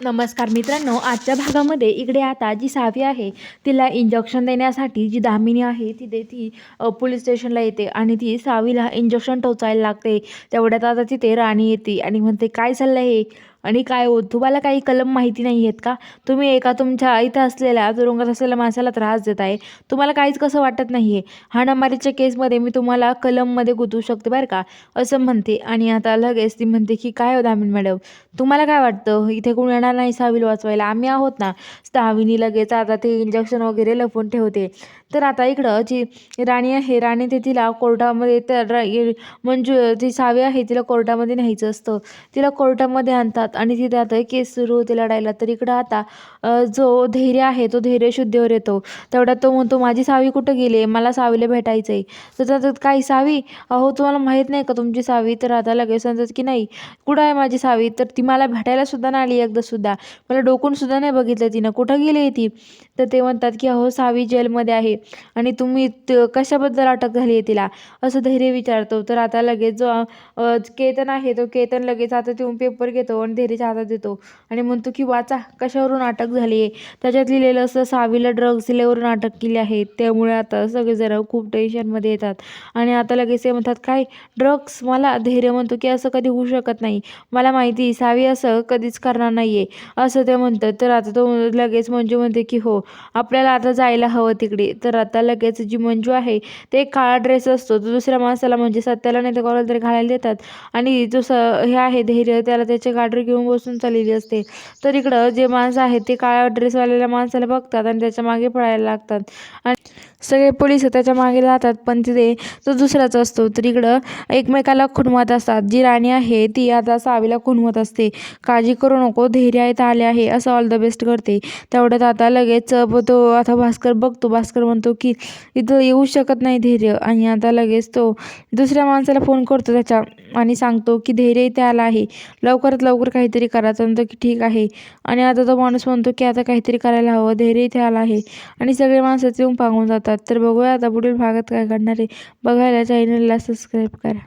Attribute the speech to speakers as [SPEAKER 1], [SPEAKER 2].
[SPEAKER 1] नमस्कार मित्रांनो, आजच्या भागामध्ये इकडे आता जी सावी आहे तिला इंजेक्शन देण्यासाठी जी दामिनी आहे ती पोलीस स्टेशनला येते आणि ती सावीला इंजेक्शन टोचायला लागते. तेवढ्यात आता तिथे राणी येते आणि म्हणते, काय चाललं हे आणि काय हो, तुम्हाला काही कलम माहिती नाही आहेत का? तुम्ही एका तुमच्या इथं असलेल्या तुरुंगात असलेल्या माणसाला त्रास देत आहे. तुम्हाला काहीच कसं वाटत नाही आहे? हाणामारीच्या केसमध्ये मी तुम्हाला कलममध्ये गुंतवू शकते बरं का, असं म्हणते. आणि आता लगेच ती म्हणते की काय हो दामिनी मॅडम, तुम्हाला काय वाटतं इथे कोण येणार नाही सावीला वाचवायला? आम्ही आहोत ना. सावीनी लगेच आता ते इंजेक्शन वगैरे लपवून ठेवते. तर आता इकडं जी राणी आहे, राणी ते तिला कोर्टामध्ये मंजू जी सावी आहे तिला कोर्टामध्ये न्यायचं असतं. तिला कोर्टामध्ये आणतात आणि तिथे आता केस सुरू होते लढायला. तर इकडं आता जो धैर्य आहे तो धैर्य शुद्धीवर येतो. तेवढ्यात तो म्हणतो, माझी सावी कुठं गेली आहे? मला सावीला भेटायचं आहे. तर त्याच्यात काही सावी, अहो तुम्हाला माहीत नाही का तुमची सावी? तर आता लगेच सांगतात की नाही, कुठं आहे माझी सावी? तर ती मला भेटायला सुद्धा नाही आली एकदा सुद्धा. मला डोकून सुद्धा नाही बघितलं तिनं. कुठं गेली आहे ती? तर ते म्हणतात की अहो सावी जेलमध्ये आहे आणि तुम्ही कशाबद्दल अटक झाली आहे तिला? असं धैर्य विचारतो. तर आता लगेच जो केतन आहे तो केतन लगेच आता येऊन पेपर घेतो आणि धैर्यच्या हातात देतो आणि म्हणतो की वाचा, कशावरून अटक झाली आहे? त्याच्यात लिहिलेलं असं, सावीला ड्रग्ज दिल्यावरून अटक केली आहे. त्यामुळे आता सगळेजण खूप टेन्शनमध्ये येतात आणि आता लगेच ते म्हणतात, काय ड्रग्स? मला धैर्य म्हणतो की असं कधी होऊ शकत नाही. मला माहिती सावी असं कधीच करणार नाही आहे, असं ते म्हणतात. तर आता तो लगेच मंजू म्हणते की हो, आपल्याला आता जायला हवं तिकडे. तर आता लगेच जी मंजू आहे ते एक काळा ड्रेस असतो तो दुसऱ्या माणसाला म्हणजे सत्याला नाही तर कोणाला तरी घालायला देतात आणि जो हे आहे धैर्य त्याला त्याच्या गाडीवर घेऊन बसून चाललेली असते. तर इकडं जे माणसं आहेत ते काळ्या ड्रेसवालेल्या माणसाला बघतात आणि त्याच्या मागे पळायला लागतात आणि सगळे पोलीस त्याच्या मागे जातात, पण तिथे तो दुसराच असतो. तर इकडं एकमेकाला खुणवत असतात. जी राणी आहे ती आता सावीला खुणवत असते, काळजी करू नको, धैर्य इथं आले आहे, असं ऑल द बेस्ट करते. तेवढ्यात आता लगेच तो आता भास्कर बघतो. भास्कर म्हणतो की इथं येऊ शकत नाही धैर्य. आणि आता लगेच तो दुसऱ्या माणसाला फोन करतो त्याच्या आणि सांगतो की धैर्य इथे आला आहे, लवकरात लवकर काहीतरी करा. तर म्हणतो की ठीक आहे. आणि आता तो माणूस म्हणतो की आता काहीतरी करायला हवं, धैर्य इथे आला आहे. आणि सगळे माणसं येऊन पांगून जातात. तर बघूया आता पुढील भागात काय घडणार आहे. बघायला चॅनलला सबस्क्राईब करा.